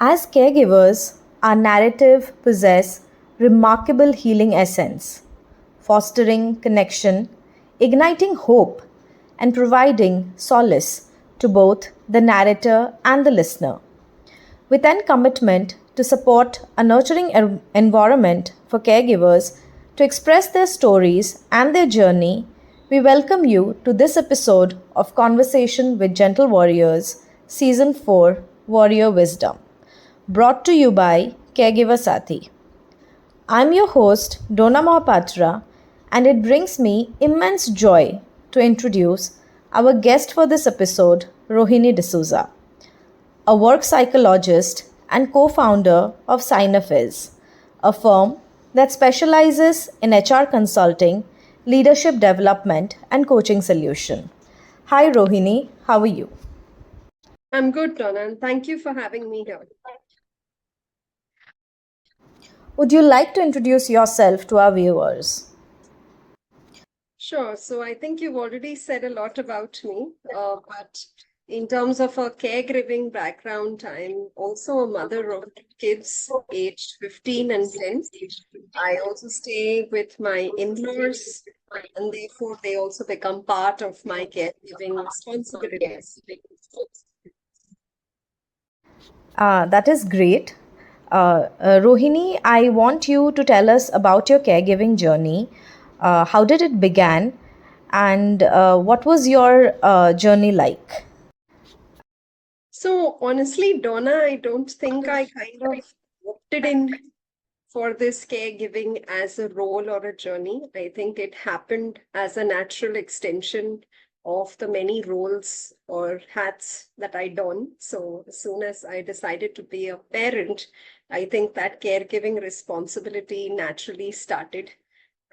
As caregivers, our narrative possess remarkable healing essence, fostering connection, igniting hope, and providing solace to both the narrator and the listener. With an commitment to support a nurturing environment for caregivers to express their stories and their journey, we welcome you to this episode of Conversation with Gentle Warriors, Season 4 Warrior Wisdom, brought to you by Caregiver Sathi. I'm your host, Dona Mahapatra, and it brings me immense joy to introduce our guest for this episode, Rohini D'Souza, a work psychologist and co founder of Signafiz, a firm that specializes in HR consulting, leadership development, and coaching solution. Hi, Rohini, how are you? I'm good, Donna, and thank you for having me here. Would you like to introduce yourself to our viewers? Sure. So I think you've already said a lot about me, but in terms of a caregiving background, I'm also a mother of kids aged 15 and 10. I also stay with my in-laws, and therefore they also become part of my caregiving responsibilities. That is great. Rohini, I want you to tell us about your caregiving journey. How did it begin, and what was your journey like? So honestly, Donna, I don't think I kind of opted in for this caregiving as a role or a journey. I think it happened as a natural extension of the many roles or hats that I don. So as soon as I decided to be a parent, I think that caregiving responsibility naturally started.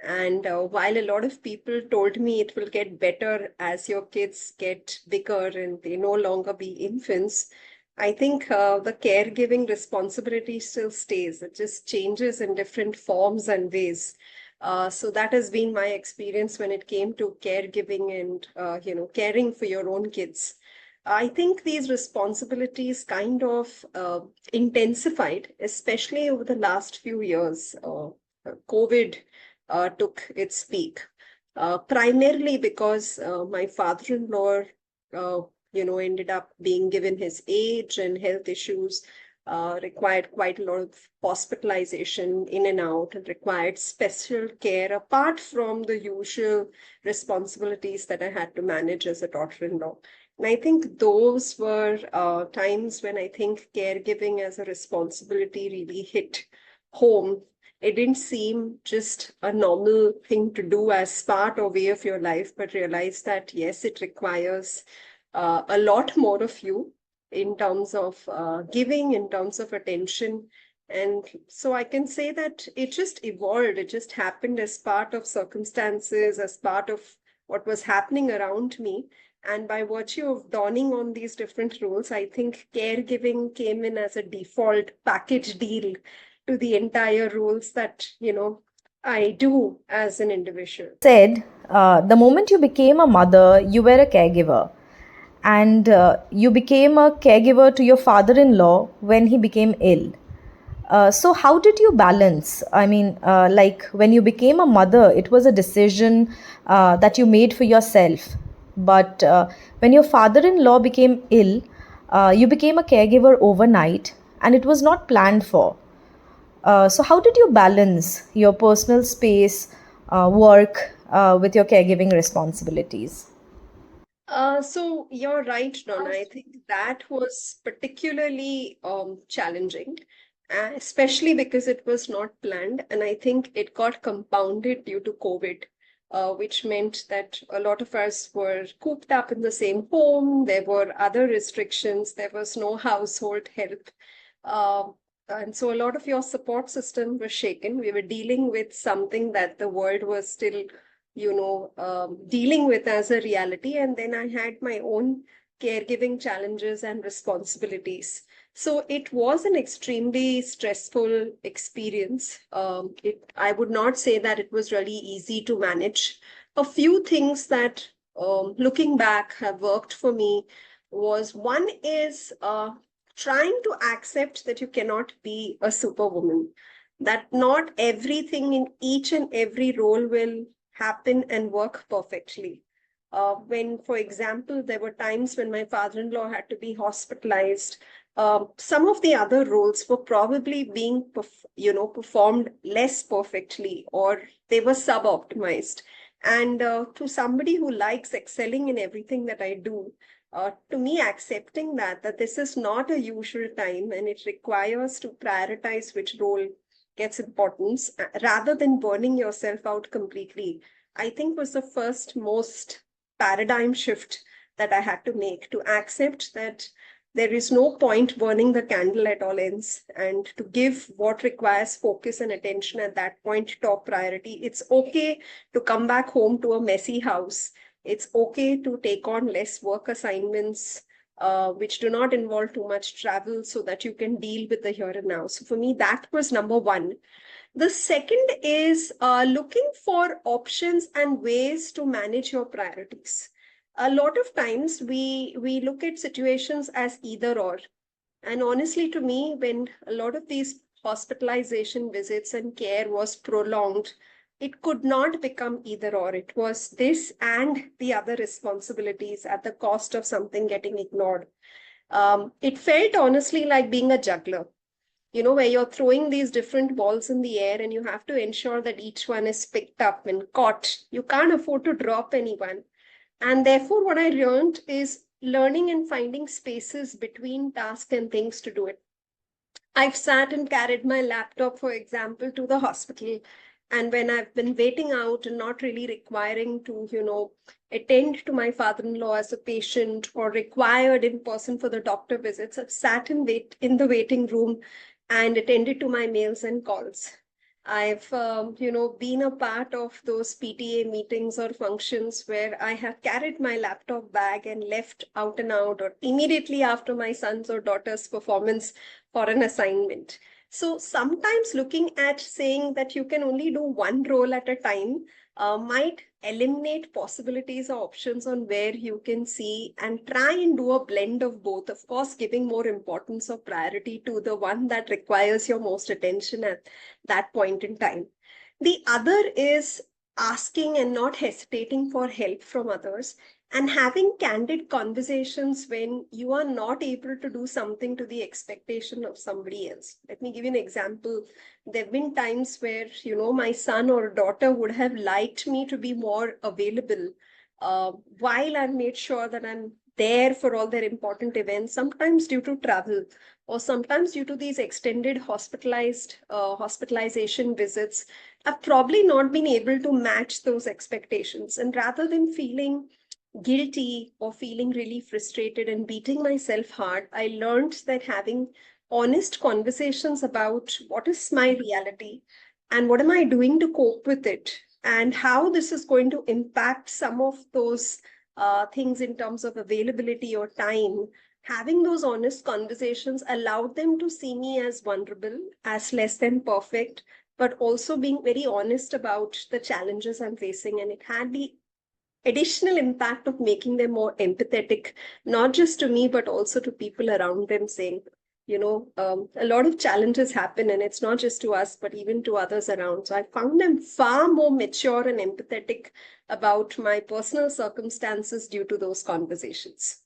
And while a lot of people told me it will get better as your kids get bigger and they no longer be infants, I think the caregiving responsibility still stays. It just changes in different forms and ways. So that has been my experience when it came to caregiving and caring for your own kids. I think these responsibilities kind of intensified, especially over the last few years. COVID took its peak, primarily because my father-in-law, ended up being given his age and health issues, required quite a lot of hospitalization in and out, and required special care apart from the usual responsibilities that I had to manage as a daughter-in-law. And I think those were times when I think caregiving as a responsibility really hit home. It didn't seem just a normal thing to do as part or way of your life, but realize that yes, it requires a lot more of you in terms of giving, in terms of attention. And so I can say that it just evolved. It just happened as part of circumstances, as part of what was happening around me. And by virtue of dawning on these different roles, I think caregiving came in as a default package deal to the entire roles that, I do as an individual. Said, the moment you became a mother, you were a caregiver. And you became a caregiver to your father in law when he became ill. So, how did you balance? I mean, like when you became a mother, it was a decision that you made for yourself. But when your father in law became ill, you became a caregiver overnight, and it was not planned for. So, how did you balance your personal space, work, with your caregiving responsibilities? So you're right, Donna. I think that was particularly challenging, especially because it was not planned. And I think it got compounded due to COVID, which meant that a lot of us were cooped up in the same home. There were other restrictions. There was no household help. And so a lot of your support system was shaken. We were dealing with something that the world was still dealing with as a reality. And then I had my own caregiving challenges and responsibilities. So it was an extremely stressful experience. I would not say that it was really easy to manage. A few things that, looking back, have worked for me was one is trying to accept that you cannot be a superwoman, that not everything in each and every role will happen and work perfectly. When, for example, there were times when my father-in-law had to be hospitalized, some of the other roles were probably being, performed less perfectly, or they were sub-optimized. And to somebody who likes excelling in everything that I do, to me, accepting that this is not a usual time and it requires to prioritize which role gets importance rather than burning yourself out completely, I think was the first most paradigm shift that I had to make, to accept that there is no point burning the candle at all ends, and to give what requires focus and attention at that point top priority. It's okay to come back home to a messy house. It's okay to take on less work assignments, which do not involve too much travel, so that you can deal with the here and now. So for me, that was number one. The second is looking for options and ways to manage your priorities. A lot of times we look at situations as either or. And honestly, to me, when a lot of these hospitalization visits and care was prolonged, it could not become either or. It was this and the other responsibilities at the cost of something getting ignored. It felt honestly like being a juggler, where you're throwing these different balls in the air and you have to ensure that each one is picked up and caught. You can't afford to drop anyone. And therefore, what I learned is learning and finding spaces between tasks and things to do it. I've sat and carried my laptop, for example, to the hospital. And when I've been waiting out and not really requiring to, attend to my father-in-law as a patient, or required in person for the doctor visits, I've sat and wait in the waiting room and attended to my mails and calls. I've, been a part of those PTA meetings or functions where I have carried my laptop bag and left out and out, or immediately after my son's or daughter's performance for an assignment. So sometimes looking at saying that you can only do one role at a time might eliminate possibilities or options on where you can see, and try and do a blend of both. Of course, giving more importance or priority to the one that requires your most attention at that point in time. The other is asking and not hesitating for help from others, and having candid conversations when you are not able to do something to the expectation of somebody else. Let me give you an example. There have been times where, my son or daughter would have liked me to be more available, while I've made sure that I'm there for all their important events, sometimes due to travel, or sometimes due to these extended hospitalization visits. I've probably not been able to match those expectations. And rather than feeling guilty or feeling really frustrated and beating myself hard, I learned that having honest conversations about what is my reality and what am I doing to cope with it, and how this is going to impact some of those things in terms of availability or time. Having those honest conversations allowed them to see me as vulnerable, as less than perfect, but also being very honest about the challenges I'm facing. And it had the additional impact of making them more empathetic, not just to me, but also to people around them, saying, a lot of challenges happen, and it's not just to us, but even to others around. So I found them far more mature and empathetic about my personal circumstances due to those conversations.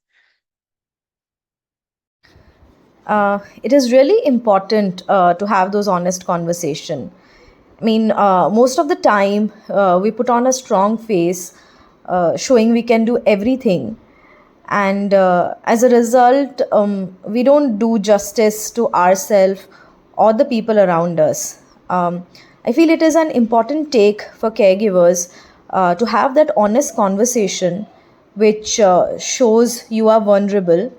It is really important to have those honest conversation. I mean, most of the time we put on a strong face, showing we can do everything, and as a result, we don't do justice to ourselves or the people around us. I feel it is an important take for caregivers to have that honest conversation, which shows you are vulnerable.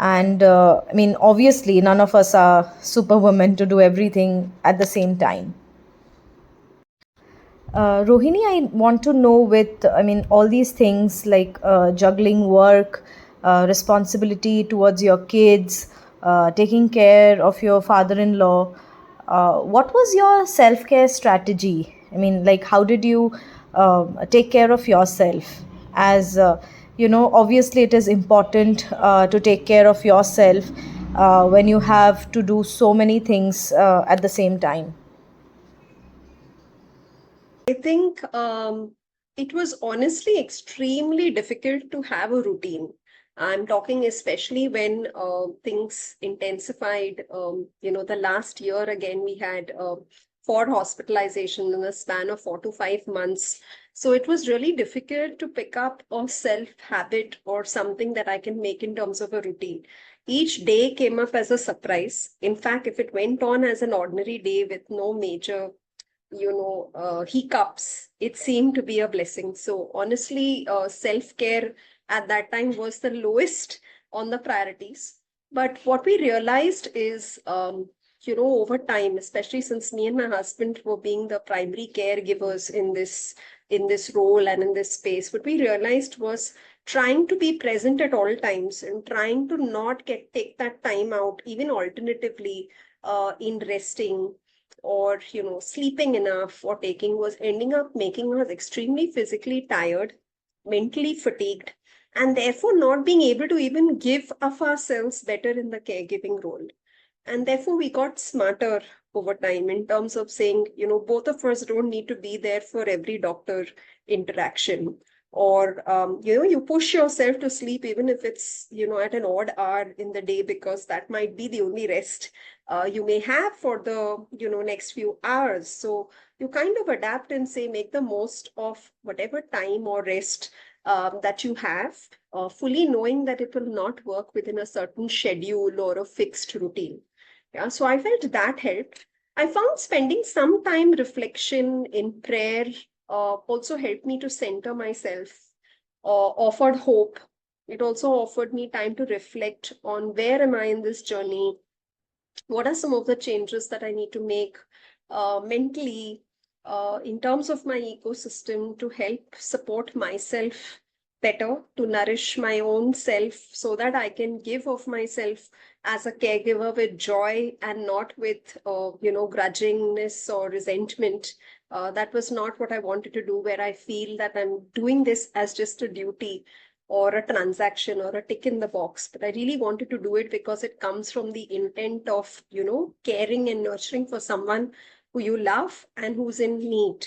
And I mean, obviously, none of us are superwomen to do everything at the same time. Rohini, I want to know, with, I mean, all these things like juggling work, responsibility towards your kids, taking care of your father in law, what was your self care strategy? I mean, like, how did you take care of yourself? As obviously, it is important to take care of yourself when you have to do so many things at the same time? I think it was honestly extremely difficult to have a routine. I'm talking especially when things intensified. The last year again, we had four hospitalizations in a span of 4 to 5 months. So it was really difficult to pick up a self habit or something that I can make in terms of a routine. Each day came up as a surprise. In fact, if it went on as an ordinary day with no major hiccups, it seemed to be a blessing. So honestly, self-care at that time was the lowest on the priorities. But what we realized is, over time, especially since me and my husband were being the primary caregivers in this role and in this space, what we realized was trying to be present at all times and trying to not take that time out, even alternatively, in resting or sleeping enough or taking, was ending up making us extremely physically tired, mentally fatigued, and therefore not being able to even give of ourselves better in the caregiving role. And therefore we got smarter over time in terms of saying, both of us don't need to be there for every doctor interaction, or you push yourself to sleep even if it's at an odd hour in the day, because that might be the only rest you may have for the next few hours. So you kind of adapt and say, make the most of whatever time or rest that you have, fully knowing that it will not work within a certain schedule or a fixed routine. Yeah, so I felt that helped. I found spending some time reflection in prayer also helped me to center myself, offered hope. It also offered me time to reflect on where am I in this journey, what are some of the changes that I need to make mentally, in terms of my ecosystem, to help support myself better, to nourish my own self so that I can give of myself as a caregiver with joy and not with, grudgingness or resentment. That was not what I wanted to do, where I feel that I'm doing this as just a duty or a transaction or a tick in the box, but I really wanted to do it because it comes from the intent of caring and nurturing for someone who you love and who's in need.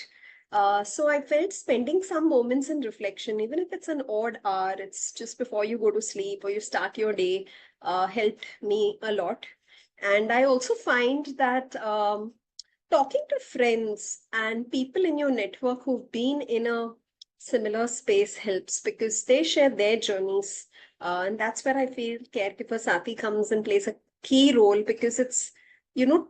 So I felt spending some moments in reflection, even if it's an odd hour, it's just before you go to sleep or you start your day, helped me a lot. And I also find that talking to friends and people in your network who've been in a similar space helps, because they share their journeys. And that's where I feel Caregiver Sati comes and plays a key role, because it's,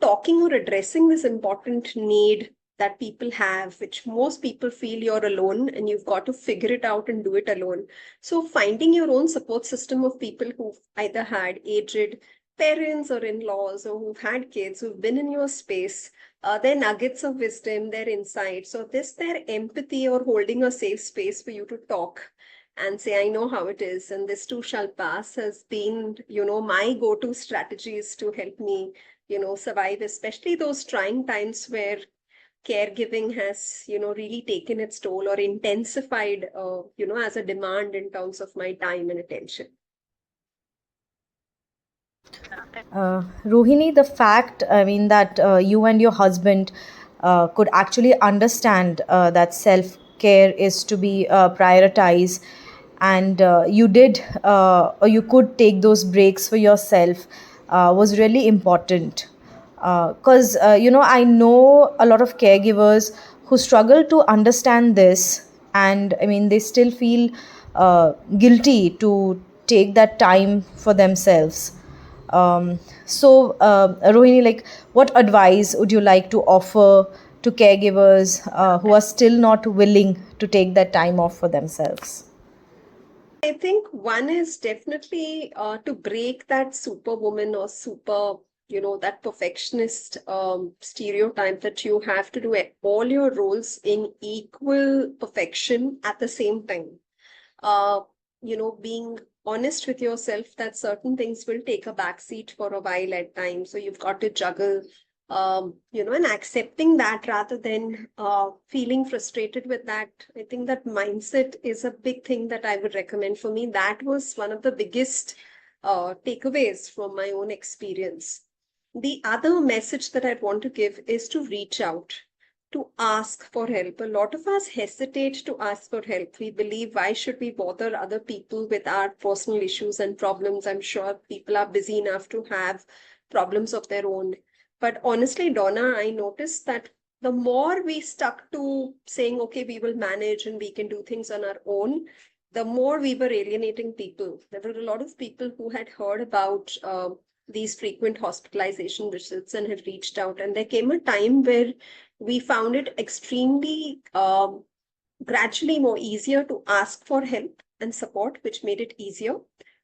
talking or addressing this important need that people have, which most people feel you're alone and you've got to figure it out and do it alone. So finding your own support system of people who've either had aged parents or in-laws, or who've had kids who've been in your space, their nuggets of wisdom, their insights, or this their empathy, or holding a safe space for you to talk and say, I know how it is, and this too shall pass, has been, my go-to strategies to help me, survive, especially those trying times where caregiving has, really taken its toll or intensified, as a demand in terms of my time and attention. Rohini, the fact, I mean, that you and your husband could actually understand that self care is to be prioritized, and you did, or you could take those breaks for yourself, was really important. Because, I know a lot of caregivers who struggle to understand this, and I mean, they still feel guilty to take that time for themselves. Rohini, like, what advice would you like to offer to caregivers who are still not willing to take that time off for themselves? I think one is definitely to break that superwoman or that perfectionist stereotype that you have to do all your roles in equal perfection at the same time. uh, being honest with yourself that certain things will take a backseat for a while at times. So you've got to juggle, and accepting that rather than feeling frustrated with that. I think that mindset is a big thing that I would recommend. For me, that was one of the biggest takeaways from my own experience. The other message that I want to give is to reach out, to ask for help. A lot of us hesitate to ask for help. We believe, why should we bother other people with our personal issues and problems? I'm sure people are busy enough to have problems of their own. But honestly, Donna, I noticed that the more we stuck to saying, okay, we will manage and we can do things on our own, the more we were alienating people. There were a lot of people who had heard about these frequent hospitalization visits and had reached out. And there came a time where we found it extremely gradually more easier to ask for help and support, which made it easier.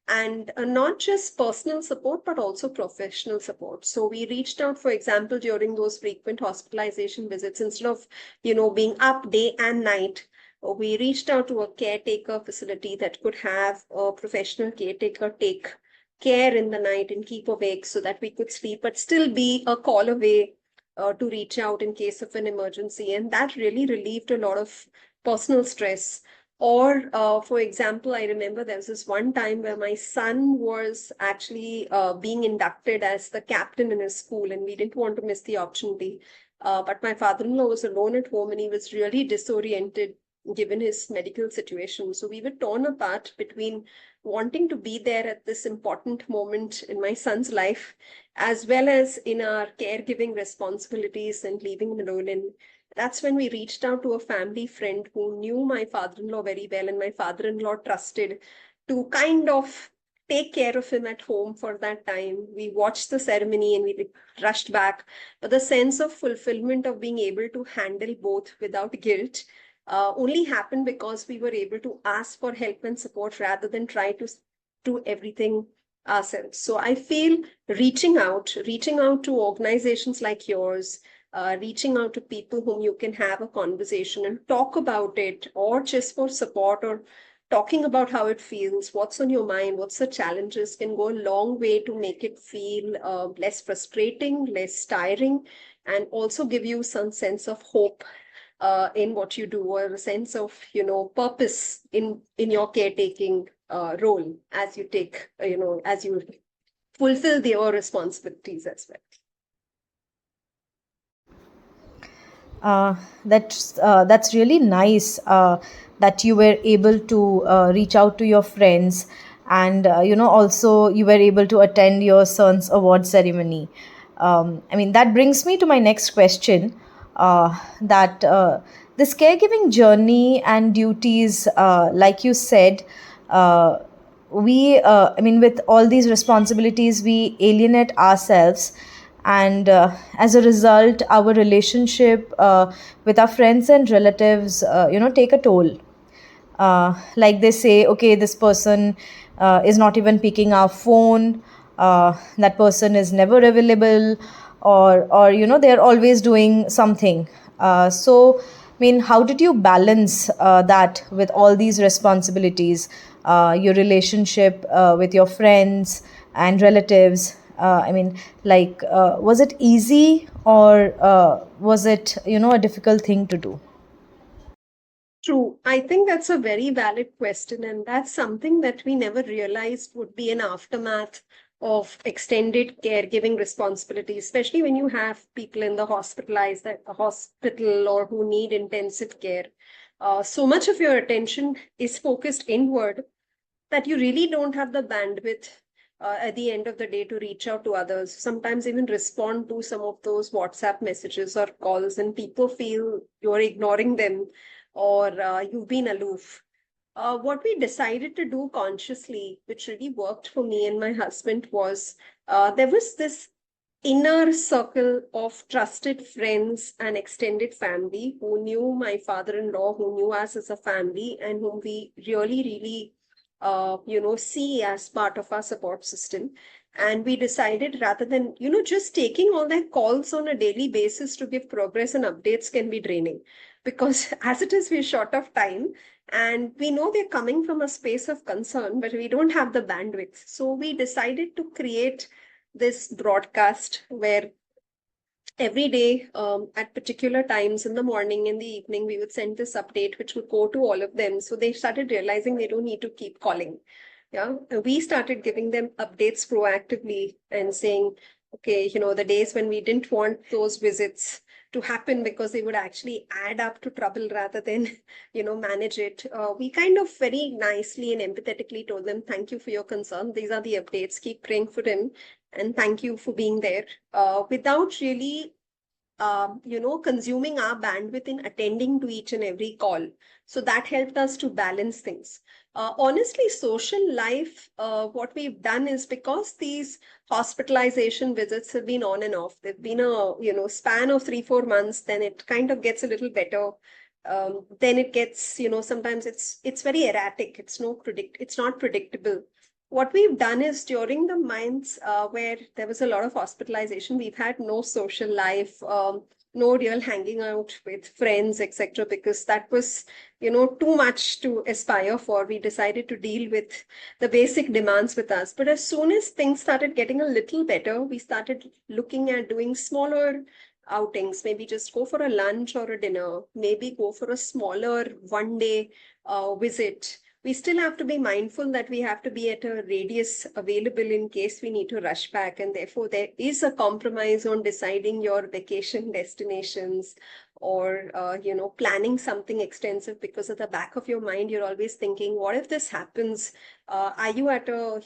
And not just personal support, but also professional support. So we reached out, for example, during those frequent hospitalization visits, instead of, being up day and night, we reached out to a caretaker facility that could have a professional caretaker take care in the night and keep awake so that we could sleep, but still be a call away to reach out in case of an emergency. And that really relieved a lot of personal stress. Or, for example, I remember there was this one time where my son was actually being inducted as the captain in his school, and we didn't want to miss the opportunity. But my father-in-law was alone at home and he was really disoriented given his medical situation. So we were torn apart between wanting to be there at this important moment in my son's life, as well as in our caregiving responsibilities and leaving him alone. And that's when we reached out to a family friend who knew my father-in-law very well, and my father-in-law trusted to kind of take care of him at home for that time. We watched the ceremony and we rushed back. But the sense of fulfillment of being able to handle both without guilt only happened because we were able to ask for help and support rather than try to do everything ourselves. So I feel reaching out to organizations like yours, reaching out to people whom you can have a conversation and talk about it, or just for support, or talking about how it feels, what's on your mind, what's the challenges, can go a long way to make it feel less frustrating, less tiring, and also give you some sense of hope in what you do, or a sense of purpose in your caretaking role as you take as you fulfill your responsibilities as well. That's really nice that you were able to reach out to your friends, and also you were able to attend your son's award ceremony. I mean, that brings me to my next question. That This caregiving journey and duties, like you said, uh, I mean, with all these responsibilities, we alienate ourselves, and as a result our relationship with our friends and relatives take a toll. Like they say, okay, this person is not even picking our phone, that person is never available, or they're always doing something. So I mean, how did you balance that with all these responsibilities, your relationship with your friends and relatives? I mean, like, was it easy, or was it a difficult thing to do? True. I think that's a very valid question, and that's something that we never realized would be an aftermath of extended caregiving responsibility, especially when you have people in the hospitalized at the hospital or who need intensive care. So much of your attention is focused inward that you really don't have the bandwidth at the end of the day to reach out to others, sometimes even respond to some of those WhatsApp messages or calls, and people feel you're ignoring them, or you've been aloof. What we decided to do consciously, which really worked for me and my husband, was there was this inner circle of trusted friends and extended family who knew my father-in-law, who knew us as a family, and whom we really, really, see as part of our support system. And we decided, rather than, just taking all their calls on a daily basis to give progress and updates can be draining. Because as it is, we're short of time, and we know they're coming from a space of concern, but we don't have the bandwidth. So we decided to create this broadcast where every day, at particular times in the morning, in the evening, we would send this update which would go to all of them. So they started realizing they don't need to keep calling. Yeah, we started giving them updates proactively and saying, okay, the days when we didn't want those visits to happen because they would actually add up to trouble rather than, manage it. We kind of very nicely and empathetically told them, thank you for your concern. These are the updates. Keep praying for him. And thank you for being there. Without really consuming our bandwidth in attending to each and every call. So that helped us to balance things. Honestly, social life, what we've done is because these hospitalization visits have been on and off, they've been a span of 3-4 months, then it kind of gets a little better. Then it gets, sometimes it's very erratic. It's not predictable. What we've done is during the months where there was a lot of hospitalization, we've had no social life, no real hanging out with friends, etc., because that was, too much to aspire for. We decided to deal with the basic demands with us. But as soon as things started getting a little better, we started looking at doing smaller outings, maybe just go for a lunch or a dinner, maybe go for a smaller 1 day visit. We still have to be mindful that we have to be at a radius available in case we need to rush back. And therefore, there is a compromise on deciding your vacation destinations or, planning something extensive, because at the back of your mind, you're always thinking, what if this happens? Are you at a,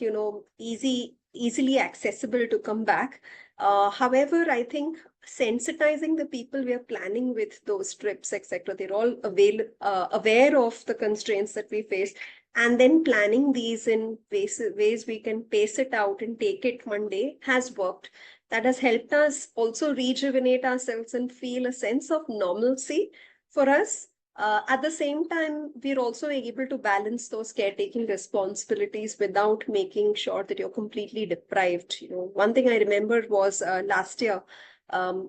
easily accessible to come back? However, I think sensitizing the people we are planning with those trips, etc., they're all aware of the constraints that we face, and then planning these in ways we can pace it out and take it 1 day has worked. That has helped us also rejuvenate ourselves and feel a sense of normalcy for us. At the same time, we're also able to balance those caretaking responsibilities without making sure that you're completely deprived. One thing I remember was last year,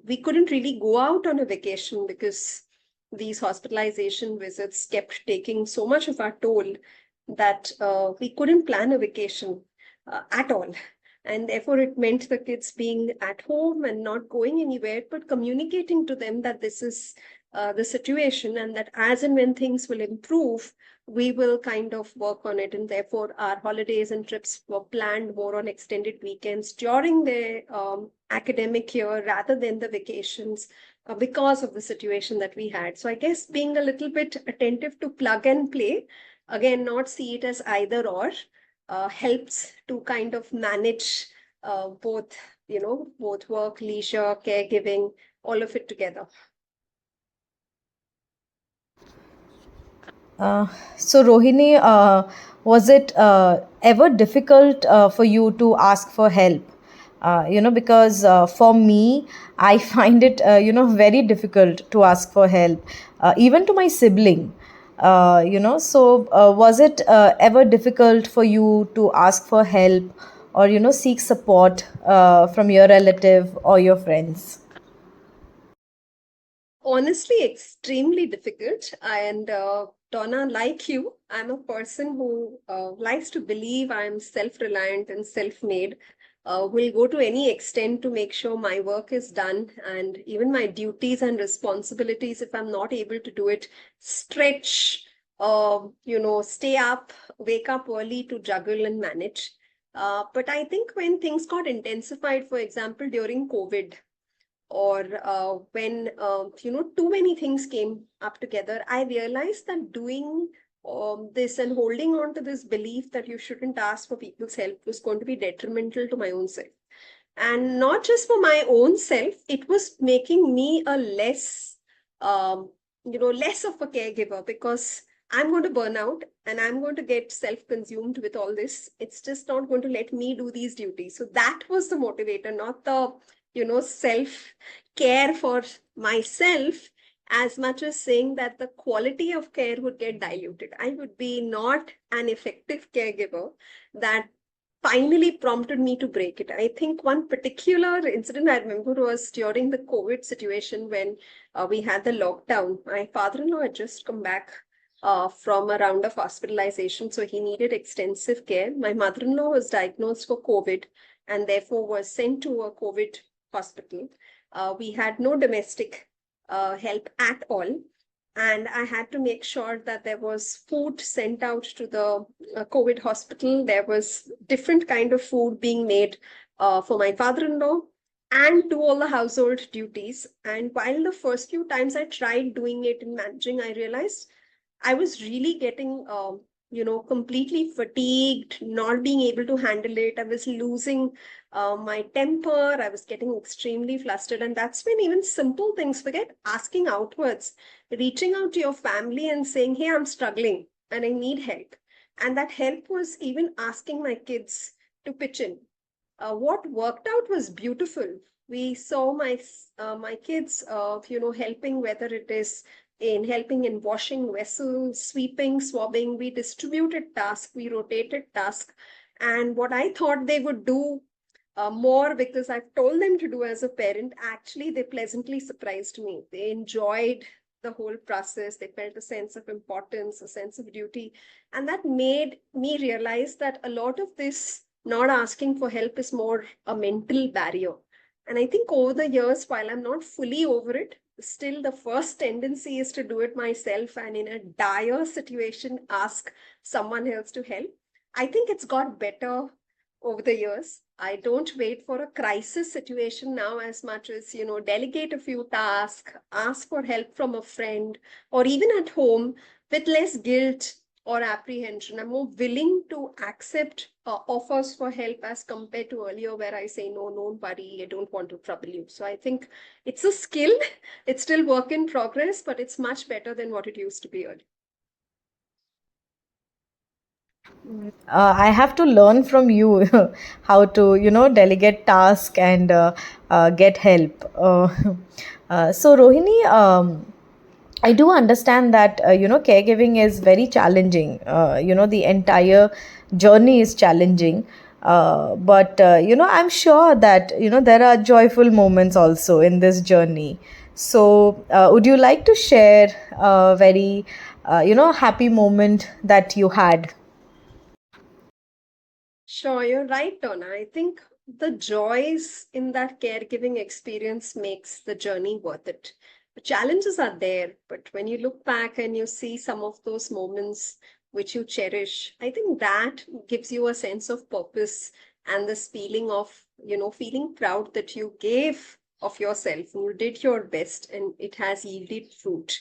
we couldn't really go out on a vacation because these hospitalization visits kept taking so much of our toll that we couldn't plan a vacation at all. And therefore, it meant the kids being at home and not going anywhere, but communicating to them that this is the situation, and that as and when things will improve, we will kind of work on it. And therefore, our holidays and trips were planned more on extended weekends during the academic year rather than the vacations, because of the situation that we had. So I guess being a little bit attentive to plug and play, again, not see it as either or, helps to kind of manage both, both work, leisure, caregiving, all of it together. So, Rohini, was it ever difficult for you to ask for help? Because for me, I find it, very difficult to ask for help, even to my sibling. So was it ever difficult for you to ask for help or, seek support from your relative or your friends? Honestly, extremely difficult. And Donna, like you, I'm a person who likes to believe I'm self-reliant and self-made. Will go to any extent to make sure my work is done, and even my duties and responsibilities, if I'm not able to do it, stretch, stay up, wake up early to juggle and manage. But I think when things got intensified, for example, during COVID, or when too many things came up together, I realized that doing this and holding on to this belief that you shouldn't ask for people's help was going to be detrimental to my own self. And not just for my own self, it was making me a less of a caregiver, because I'm going to burn out and I'm going to get self-consumed with all this. It's just not going to let me do these duties. So that was the motivator, not the, self care for myself, as much as saying that the quality of care would get diluted. I would be not an effective caregiver. That finally prompted me to break it. I think one particular incident I remember was during the COVID situation when we had the lockdown. My father-in-law had just come back from a round of hospitalization, so he needed extensive care. My mother-in-law was diagnosed for COVID and therefore was sent to a COVID hospital. We had no domestic help at all. and I had to make sure that there was food sent out to the COVID hospital. There was different kind of food being made for my father-in-law and do all the household duties. And while the first few times I tried doing it in managing, I realized I was really getting, completely fatigued, not being able to handle it. I was losing my temper. I was getting extremely flustered. And that's when even simple things, forget asking outwards, reaching out to your family and saying, hey, I'm struggling and I need help. And that help was even asking my kids to pitch in. What worked out was beautiful. We saw my kids, helping, whether it is in helping in washing vessels, sweeping, swabbing. We distributed tasks, we rotated tasks, and what I thought they would do more because I've told them to do as a parent, actually they pleasantly surprised me. They enjoyed the whole process. They felt a sense of importance, a sense of duty, and that made me realize that a lot of this not asking for help is more a mental barrier. And I think over the years, while I'm not fully over it, still the first tendency is to do it myself and in a dire situation ask someone else to help. I think it's got better over the years. I don't wait for a crisis situation now as much as, delegate a few tasks, ask for help from a friend, or even at home with less guilt or apprehension. I'm more willing to accept offers for help as compared to earlier, where I say, no, don't worry, I don't want to trouble you. So I think it's a skill. It's still work in progress, but it's much better than what it used to be earlier. I have to learn from you how to, delegate task and get help. So, Rohini, I do understand that, caregiving is very challenging. The entire journey is challenging. But, I'm sure that, there are joyful moments also in this journey. So, would you like to share a very, happy moment that you had? Sure, you're right, Donna. I think the joys in that caregiving experience makes the journey worth it. The challenges are there, but when you look back and you see some of those moments which you cherish, I think that gives you a sense of purpose and this feeling of, feeling proud that you gave of yourself and you did your best and it has yielded fruit.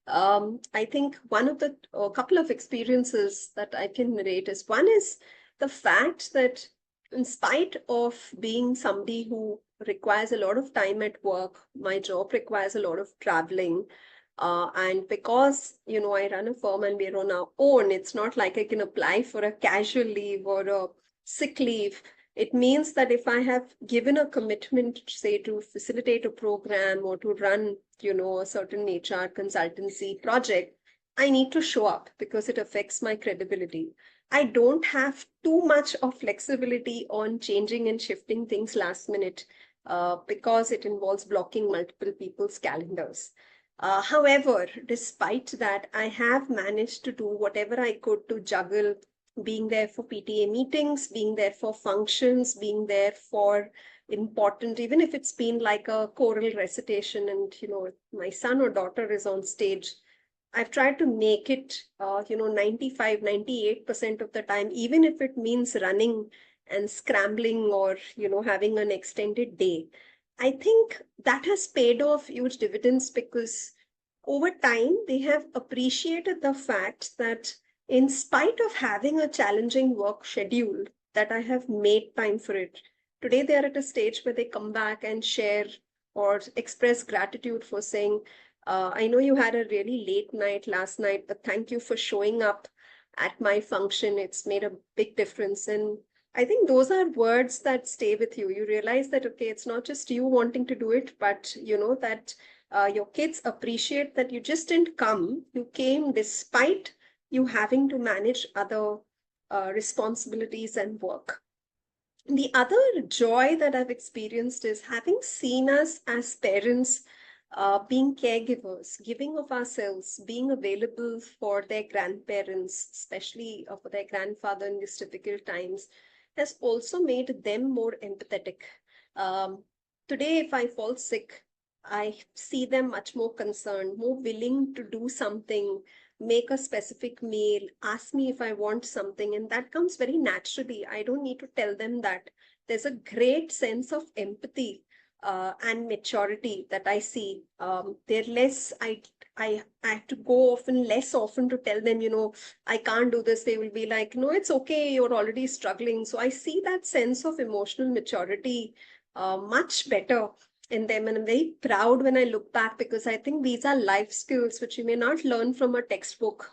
I think one of the a couple of experiences that I can narrate is one is the fact that in spite of being somebody who requires a lot of time at work, my job requires a lot of traveling. And because, I run a firm and we're on our own, it's not like I can apply for a casual leave or a sick leave. It means that if I have given a commitment, say, to facilitate a program or to run, a certain HR consultancy project, I need to show up because it affects my credibility. I don't have too much of flexibility on changing and shifting things last minute because it involves blocking multiple people's calendars. However, despite that, I have managed to do whatever I could to juggle being there for PTA meetings, being there for functions, being there for important, even if it's been like a choral recitation and, my son or daughter is on stage. I've tried to make it, 95, 98% of the time, even if it means running and scrambling or, having an extended day. I think that has paid off huge dividends because over time they have appreciated the fact that in spite of having a challenging work schedule, that I have made time for it. Today they are at a stage where they come back and share or express gratitude for saying, I know you had a really late night last night, but thank you for showing up at my function. It's made a big difference. And I think those are words that stay with you. You realize that, okay, it's not just you wanting to do it, but that your kids appreciate that you just didn't come. You came despite you having to manage other responsibilities and work. The other joy that I've experienced is having seen us as parents being caregivers, giving of ourselves, being available for their grandparents, especially for their grandfather in these difficult times, has also made them more empathetic. Um, Today, if I fall sick, I see them much more concerned, more willing to do something, make a specific meal, ask me if I want something, and that comes very naturally. I don't need to tell them that. There's a great sense of empathy and maturity that I see. They're less, I have to go often, less often to tell them, I can't do this. They will be like, no, it's okay, you're already struggling. So I see that sense of emotional maturity much better in them. And I'm very proud when I look back, because I think these are life skills which you may not learn from a textbook.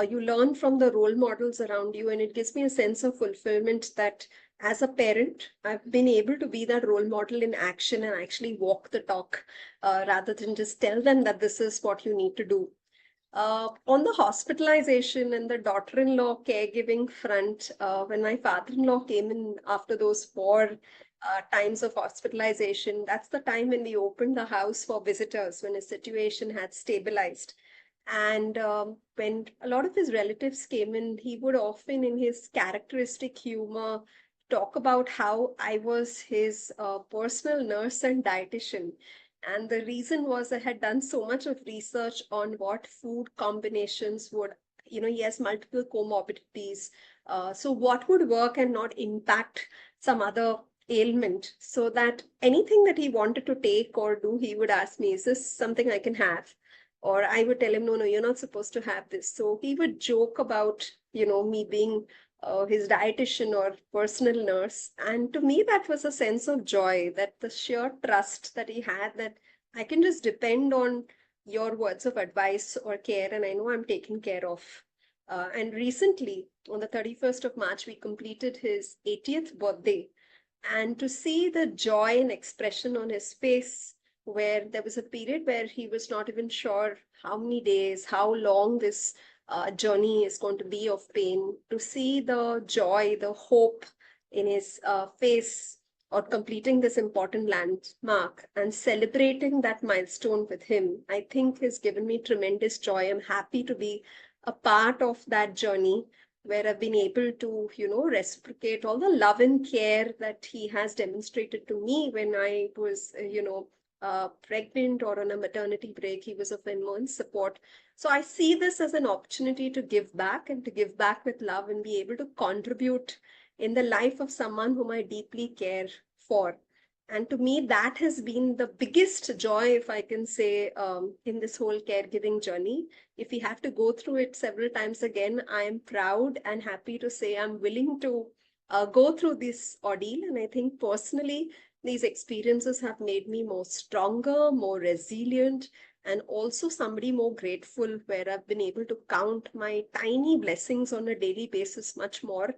You learn from the role models around you, and it gives me a sense of fulfillment that as a parent, I've been able to be that role model in action and actually walk the talk rather than just tell them that this is what you need to do. On the hospitalization and the daughter-in-law caregiving front, when my father-in-law came in after those 4 times of hospitalization, that's the time when we opened the house for visitors, when his situation had stabilized. And when a lot of his relatives came in, he would often, in his characteristic humor, talk about how I was his personal nurse and dietitian. And the reason was I had done so much of research on what food combinations would, he has multiple comorbidities. So what would work and not impact some other ailment, so that anything that he wanted to take or do, he would ask me, is this something I can have? Or I would tell him, no, no, you're not supposed to have this. So he would joke about, me being his dietitian or personal nurse. And to me, that was a sense of joy, that the sheer trust that he had, that I can just depend on your words of advice or care, and I know I'm taken care of. And recently, on the 31st of March, we completed his 80th birthday. And to see the joy and expression on his face, where there was a period where he was not even sure how many days, how long this journey is going to be of pain, to see the joy, the hope in his face or completing this important landmark and celebrating that milestone with him, I think has given me tremendous joy. I'm happy to be a part of that journey, where I've been able to, reciprocate all the love and care that he has demonstrated to me when I was, pregnant or on a maternity break. He was of immense support. So I see this as an opportunity to give back, and to give back with love, and be able to contribute in the life of someone whom I deeply care for. And to me, that has been the biggest joy, if I can say, in this whole caregiving journey. If we have to go through it several times again, I am proud and happy to say I'm willing to go through this ordeal. And I think personally, these experiences have made me more stronger, more resilient, and also somebody more grateful, where I've been able to count my tiny blessings on a daily basis much more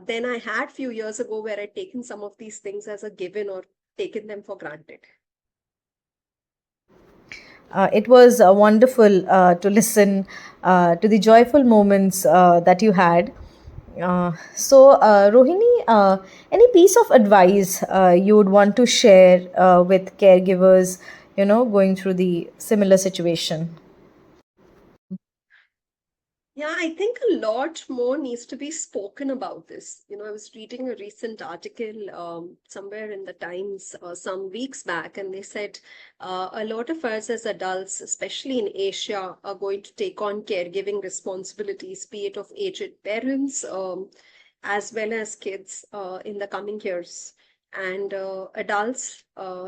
than I had few years ago, where I'd taken some of these things as a given or taken them for granted. It was wonderful to listen to the joyful moments that you had. Rohini, any piece of advice you would want to share with caregivers, going through the similar situation? Yeah, I think a lot more needs to be spoken about this. I was reading a recent article somewhere in the Times some weeks back, and they said a lot of us as adults, especially in Asia, are going to take on caregiving responsibilities, be it of aged parents as well as kids in the coming years. And adults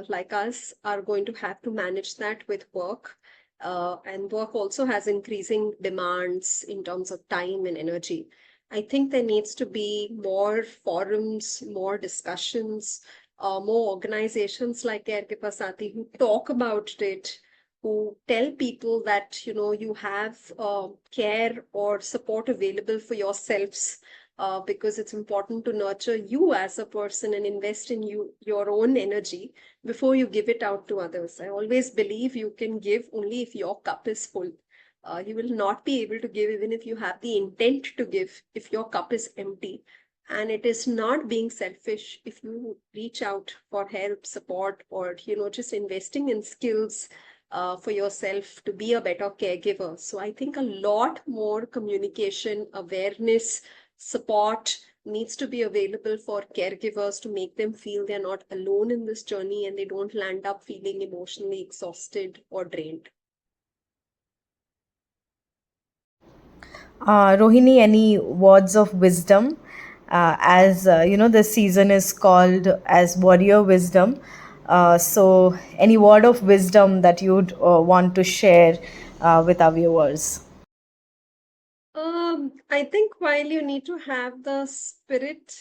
like us are going to have to manage that with work, and work also has increasing demands in terms of time and energy. I think there needs to be more forums, more discussions, more organizations like Caregiver Sati who talk about it, who tell people that you have care or support available for yourselves, because it's important to nurture you as a person and invest in your own energy before you give it out to others. I always believe you can give only if your cup is full. You will not be able to give even if you have the intent to give, if your cup is empty. And it is not being selfish if you reach out for help, support, or just investing in skills for yourself to be a better caregiver. So I think a lot more communication, awareness, support, needs to be available for caregivers to make them feel they're not alone in this journey and they don't land up feeling emotionally exhausted or drained. Rohini, any words of wisdom? As this season is called as Warrior Wisdom. So, any word of wisdom that you'd want to share with our viewers? I think while you need to have the spirit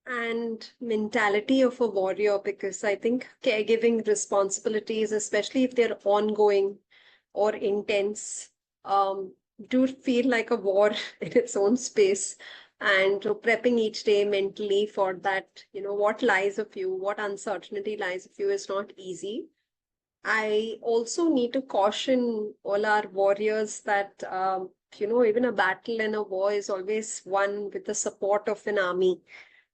and mentality of a warrior, because I think caregiving responsibilities, especially if they're ongoing or intense, um, do feel like a war in its own space. And prepping each day mentally for that, what lies of you, what uncertainty lies of you is not easy. I also need to caution all our warriors that, even a battle and a war is always won with the support of an army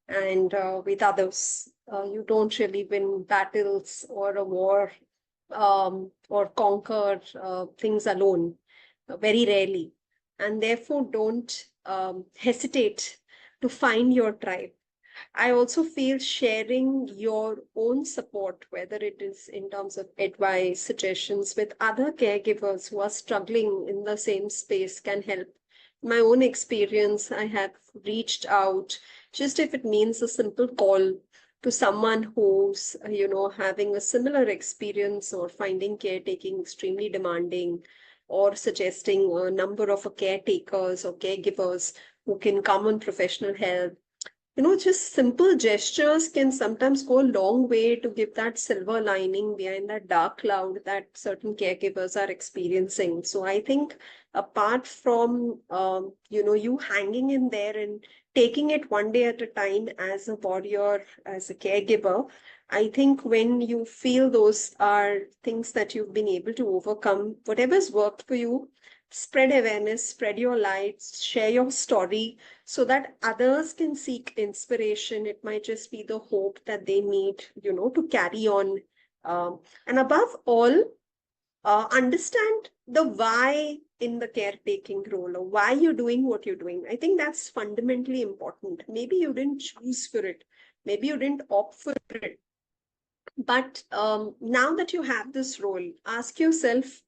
and with others. You don't really win battles or a war or conquer things alone, very rarely. And therefore, don't hesitate to find your tribe. I also feel sharing your own support, whether it is in terms of advice, suggestions with other caregivers who are struggling in the same space can help. My own experience, I have reached out, just if it means a simple call to someone who's, having a similar experience or finding caretaking extremely demanding, or suggesting a number of caretakers or caregivers who can come on professional help. Just simple gestures can sometimes go a long way to give that silver lining behind that dark cloud that certain caregivers are experiencing. So I think apart from, you hanging in there and taking it one day at a time as a warrior, as a caregiver, I think when you feel those are things that you've been able to overcome, whatever's worked for you, spread awareness, spread your light, share your story so that others can seek inspiration. It might just be the hope that they need, to carry on. And above all, understand the why in the caretaking role or why you're doing what you're doing. I think that's fundamentally important. Maybe you didn't choose for it, maybe you didn't opt for it. But now that you have this role, ask yourself,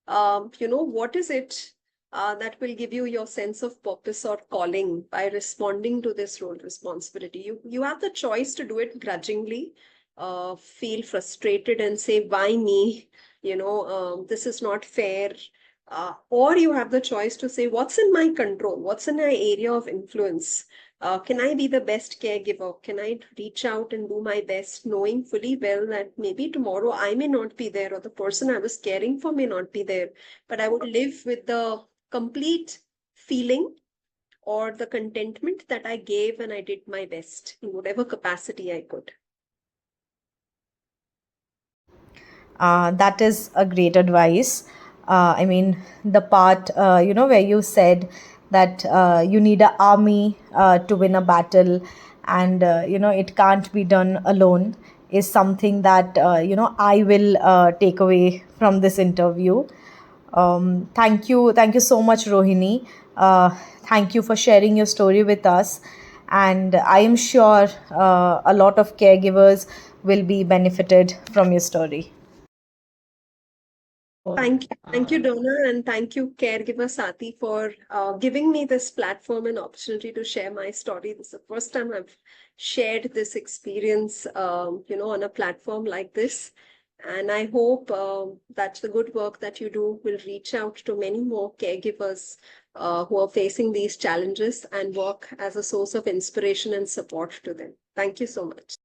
what is it that will give you your sense of purpose or calling by responding to this role responsibility? You have the choice to do it grudgingly, feel frustrated and say, why me? This is not fair. Or you have the choice to say, what's in my control? What's in my area of influence? Can I be the best caregiver? Can I reach out and do my best, knowing fully well that maybe tomorrow I may not be there or the person I was caring for may not be there, but I would live with the complete feeling or the contentment that I gave and I did my best in whatever capacity I could. That is a great advice. I mean, the part, where you said that you need an army to win a battle and, it can't be done alone is something that, I will take away from this interview. Thank you so much, Rohini. Thank you for sharing your story with us. And I am sure a lot of caregivers will be benefited from your story. Thank you, Donna, and thank you, Caregiver Sati, for giving me this platform and opportunity to share my story. This is the first time I've shared this experience, on a platform like this. And I hope that the good work that you do will reach out to many more caregivers who are facing these challenges and work as a source of inspiration and support to them. Thank you so much.